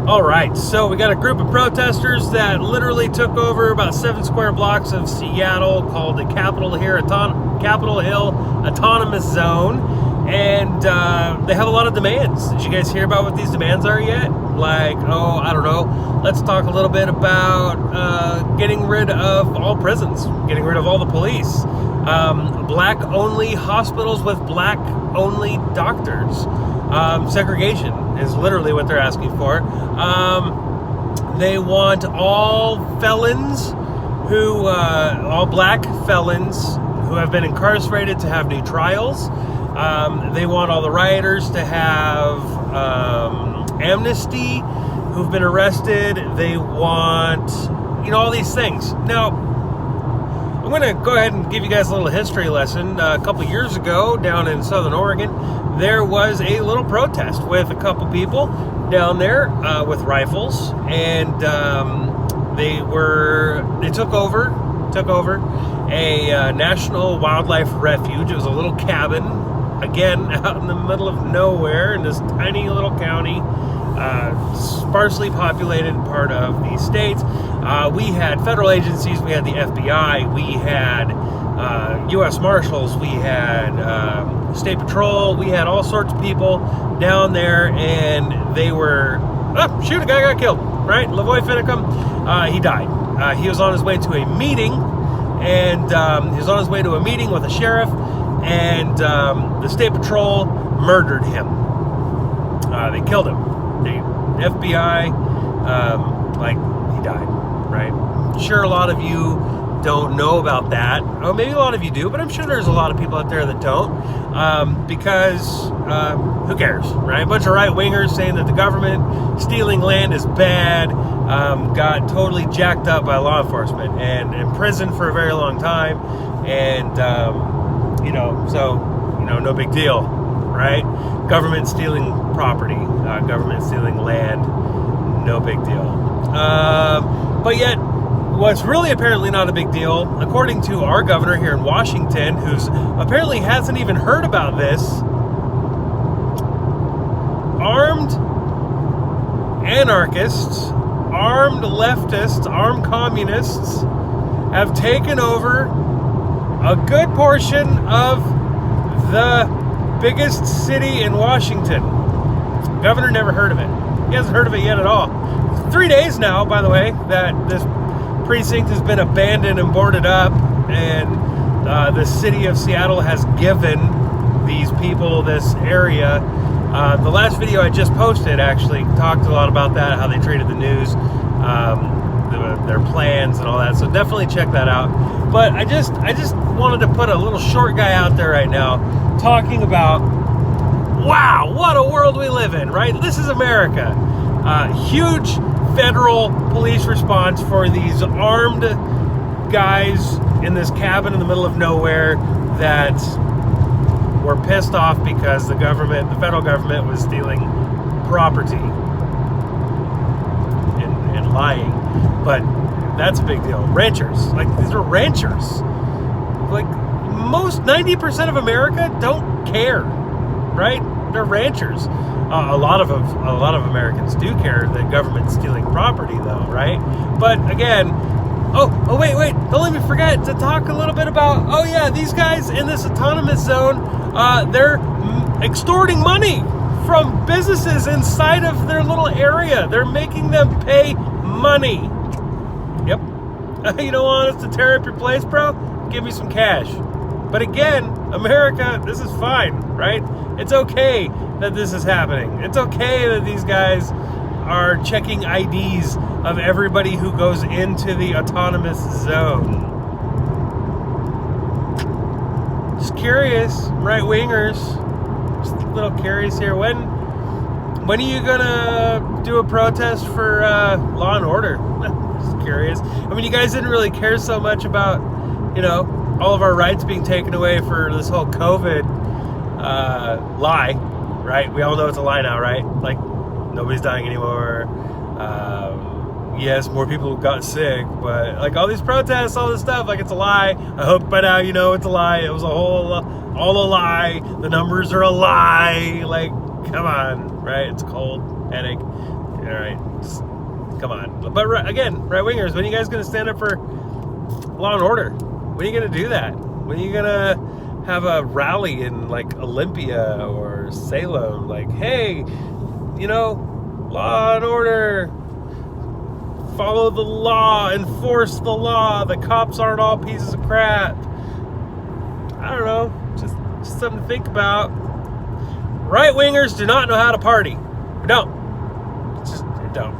All right, so we got a group of protesters that literally took over about 7 square blocks of Seattle, called the Capitol Hill Autonomous Zone, and they have a lot of demands. Did you guys hear about what these demands are yet? Like, oh, I don't know. Let's talk a little bit about getting rid of all prisons, getting rid of all the police, black-only hospitals with black-only doctors. Segregation is literally what they're asking for. They want all felons all black felons who have been incarcerated to have new trials. They want all the rioters to have amnesty who've been arrested. They want, all these things. Now, I'm going to go ahead and give you guys a little history lesson. A couple years ago, down in Southern Oregon, there was a little protest with a couple people down there with rifles, and they took over a national wildlife refuge. It was a little cabin, again, out in the middle of nowhere in this tiny little county, sparsely populated part of the state. We had federal agencies, we had the FBI, we had U.S. Marshals, we had State Patrol, we had all sorts of people down there, and they were, a guy got killed, right? Lavoy Finicum, he died. He was on his way to a meeting, and he was on his way to a meeting with a sheriff, and the State Patrol murdered him. They killed him. The FBI, he died, right? Sure, a lot of you don't know about that. Oh, maybe a lot of you do, but I'm sure there's a lot of people out there that don't, because who cares, right? A bunch of right-wingers saying that the government stealing land is bad, got totally jacked up by law enforcement and imprisoned for a very long time, and no big deal, right? Government stealing property, government stealing land, no big deal. But yet, what's really apparently not a big deal, according to our governor here in Washington, who's apparently hasn't even heard about this, armed anarchists, armed leftists, armed communists have taken over a good portion of the biggest city in Washington. Governor never heard of it. He hasn't heard of it yet at all. 3 days now, by the way, that this precinct has been abandoned and boarded up, and the city of Seattle has given these people this area. The last video I just posted actually talked a lot about that, how they treated the news, their plans and all that, so definitely check that out. But I just wanted to put a little short guy out there right now talking about, wow, what a world we live in, right? This is America. Huge federal police response for these armed guys in this cabin in the middle of nowhere that were pissed off because the federal government was stealing property and lying. But that's a big deal. Ranchers, these are ranchers. 90% of America don't care, right? They're ranchers. A lot of Americans do care that government's stealing property, though, right? But again, wait, don't let me forget to talk a little bit about, these guys in this autonomous zone, they're extorting money from businesses inside of their little area. They're making them pay money. Yep. You don't want us to tear up your place, bro? Give me some cash. But again, America, this is fine, right? It's okay that this is happening. It's okay that these guys are checking IDs of everybody who goes into the autonomous zone. Just curious, right-wingers. Just a little curious here. When are you gonna do a protest for law and order? Just curious. I mean, you guys didn't really care so much about, all of our rights being taken away for this whole COVID lie, right? We all know it's a lie now, right? Nobody's dying anymore. Yes, more people got sick, but all these protests, all this stuff, it's a lie. I hope by now you know it's a lie. It was all a lie. The numbers are a lie. Come on, right? It's cold, headache. All right, just, come on. But again, right-wingers, when are you guys going to stand up for law and order? When are you going to do that? When are you going to have a rally in like Olympia or Salem? Like, hey, you know, law and order. Follow the law, enforce the law. The cops aren't all pieces of crap. I don't know, just something to think about. Right-wingers do not know how to party. We don't. Just don't.